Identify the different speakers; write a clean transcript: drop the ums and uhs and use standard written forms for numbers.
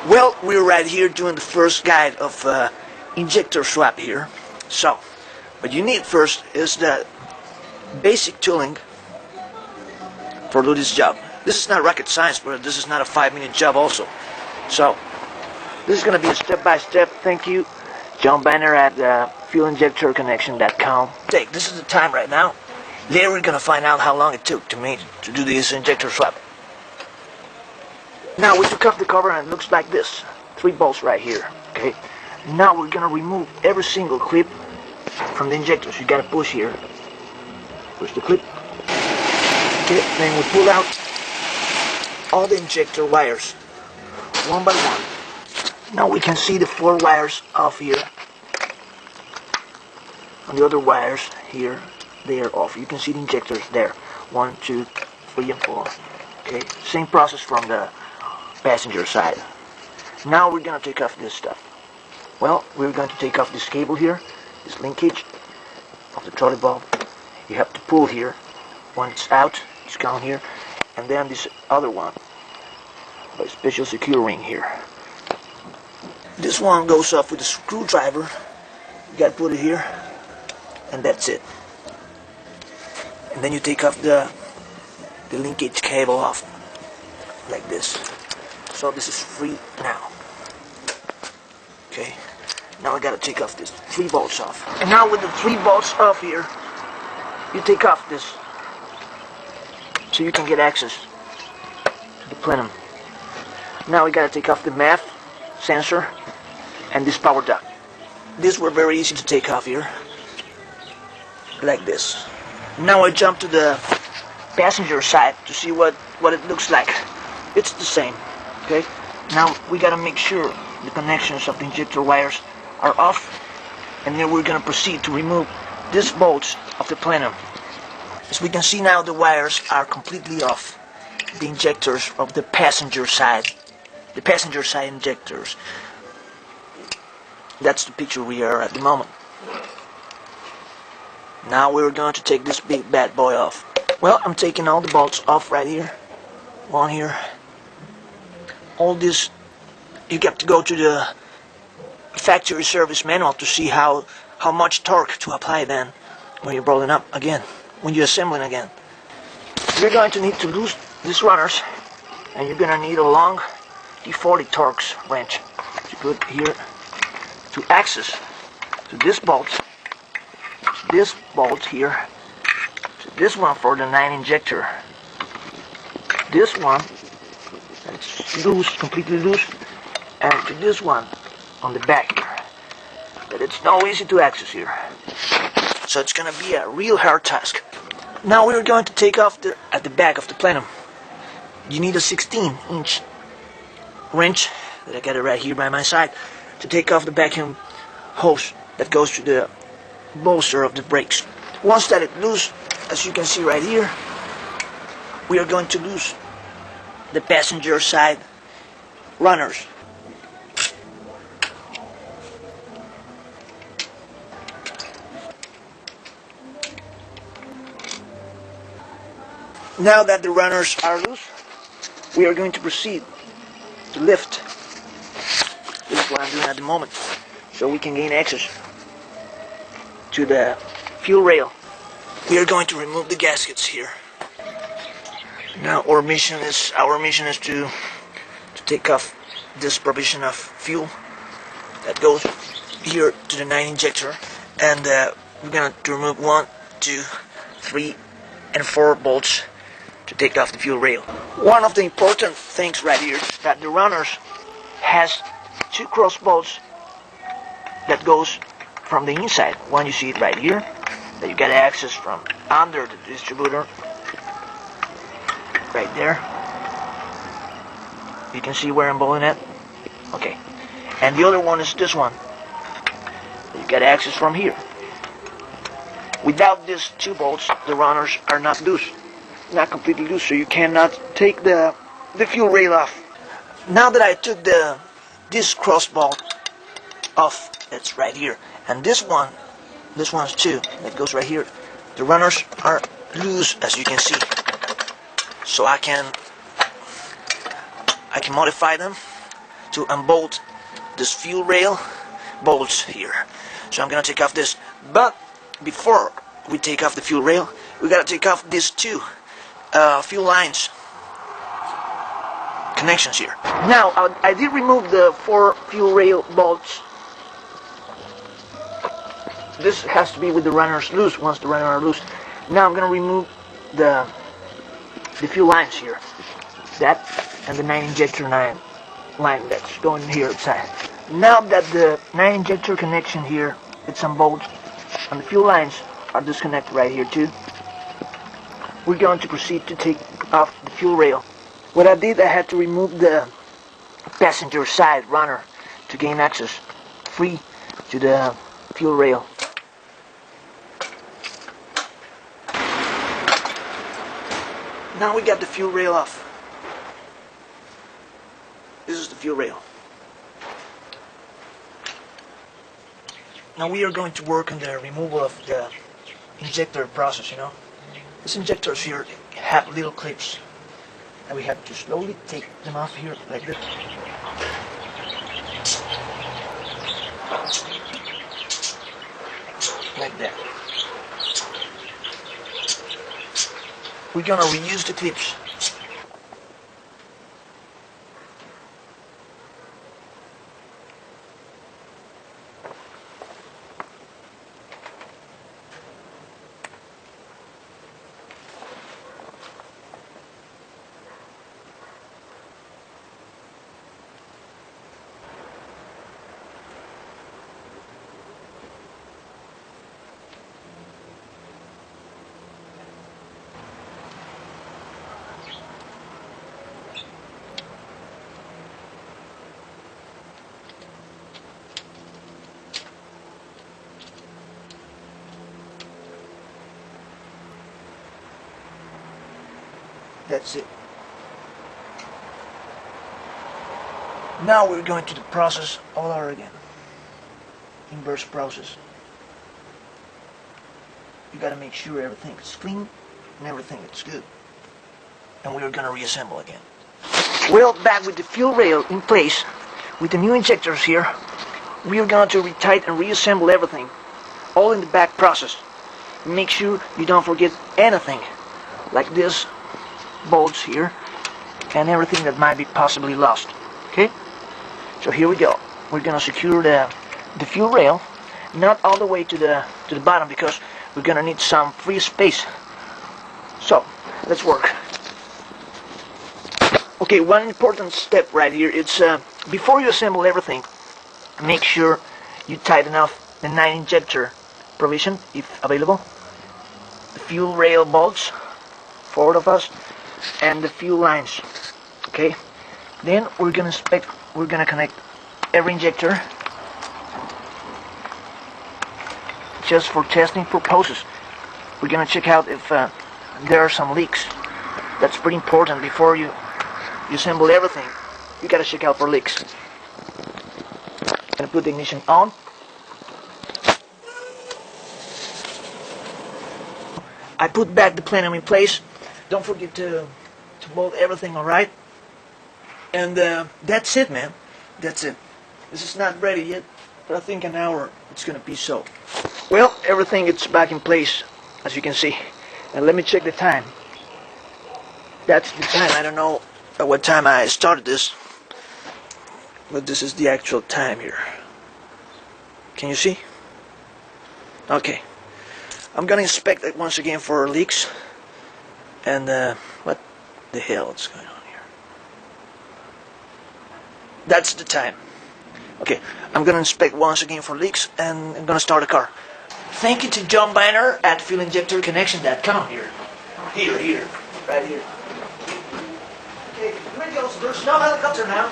Speaker 1: Well, we're right here doing the first guide of injector swap here. So, what you need first is the basic tooling for do this job. This is not rocket science, but this is not a 5-minute job also. So, this is going to be a step-by-step. Thank you, John Banner at fuelinjectorconnection.com. This is the time right now. Later we're going to find out how long it took to me to do this injector swap. Now we took off the cover and it looks like this. 3 bolts right here. Okay. Now we're gonna remove every single clip from the injectors. You gotta push here. Push the clip. Okay. Then we pull out all the injector wires, one by one. Now we can see the 4 wires off here. And the other wires here, they are off. You can see the injectors there. 1, 2, 3, and 4. Okay. Same process from the passenger side. Now we're going to take off this stuff. Well, we're going to take off this cable here, this linkage of the trolley bulb. You have to pull here. When it's out, it's gone here. And then this other one, by special secure ring here. This one goes off with a screwdriver. You got to put it here, and that's it. And then you take off the linkage cable off, like this. So this is free now. Okay. Now I gotta take off this 3 bolts off. And now with the 3 bolts off here, you take off this so you can get access to the plenum. Now we gotta take off the MAF sensor and this power duct. These were very easy to take off here, like this. Now I jump to the passenger side to see what it looks like. It's the same. Okay, now we gotta make sure the connections of the injector wires are off, and then we're gonna proceed to remove these bolts of the plenum. As we can see now, the wires are completely off. The injectors of the passenger side injectors. That's the picture we are at the moment. Now we're going to take this big bad boy off. Well, I'm taking all the bolts off right here. One here. All this, you have to go to the factory service manual to see how much torque to apply then when you're rolling up again, when you're assembling again. You're going to need to lose these runners, and you're going to need a long T40 Torx wrench to put here to access to this bolt here, to this one for the 9 injector, this one it's loose, completely loose, and to this one on the back here. But it's not easy to access here. So it's gonna be a real hard task. Now we're going to take off at the back of the plenum. You need a 16-inch wrench that I got it right here by my side to take off the vacuum hose that goes to the bolster of the brakes. Once that is loose, as you can see right here, we are going to lose the passenger side runners. Now that the runners are loose, we are going to proceed to lift. This is what I'm doing at the moment, so we can gain access to the fuel rail. We are going to remove the gaskets here. Now our mission is to take off this provision of fuel that goes here to the 9 injector, and we're going to remove 1, 2, 3, and 4 bolts to take off the fuel rail. One of the important things right here is that the runners has 2 cross bolts that goes from the inside. One you see it right here that you get access from under the distributor. Right there. You can see where I'm bowling at. Okay. And the other one is this one. You get access from here. Without these 2 bolts, the runners are not loose. Not completely loose, so you cannot take the fuel rail off. Now that I took this cross bolt off, it's right here. And this one's too, that goes right here. The runners are loose, as you can see. So I can modify them to unbolt this fuel rail bolts here. So I'm gonna take off this, but before we take off the fuel rail, we gotta take off these two fuel lines connections here. Now I did remove the 4 fuel rail bolts. This has to be with the runners loose. Once the runners are loose, now I'm gonna remove the fuel lines here, that and the 9 injector line that's going here outside. Now that the 9 injector connection here, it's unbolted, and the fuel lines are disconnected right here too, we're going to proceed to take off the fuel rail. What I did, I had to remove the passenger side runner to gain access free to the fuel rail. Now we got the fuel rail off. This is the fuel rail. Now we are going to work on the removal of the injector process, you know. These injectors here have little clips, and we have to slowly take them off here like this. Like that. We're gonna reuse the clips. That's it. Now we're going to the process all over again. Inverse process. You gotta make sure everything is clean and everything is good. And we're gonna reassemble again. Well, back with the fuel rail in place, with the new injectors here, we're going to retighten and reassemble everything, all in the back process. Make sure you don't forget anything, like this bolts here and everything that might be possibly lost. Okay, so here we go. We're gonna secure the fuel rail, not all the way to the bottom, because we're gonna need some free space. So let's work. Okay, one important step right here, it's before you assemble everything, make sure you tighten off the 9 injector provision if available, the fuel rail bolts, 4 of us, and the fuel lines. Okay, then we're gonna connect every injector just for testing purposes. We're gonna check out if there are some leaks. That's pretty important. Before you assemble everything, you gotta check out for leaks. Gonna put the ignition on. I put back the plenum in place. Don't forget to bolt everything, alright? And that's it, man. That's it. This is not ready yet, but I think an hour it's gonna be so. Well, everything is back in place, as you can see. And let me check the time. That's the time. I don't know at what time I started this, but this is the actual time here. Can you see? Okay. I'm gonna inspect it once again for leaks. And what the hell is going on here? That's the time. Okay, I'm gonna inspect once again for leaks, and I'm gonna start the car. Thank you to John Biner at fuelinjectorconnection.com here, right here. Okay, here it goes. There's no helicopter now.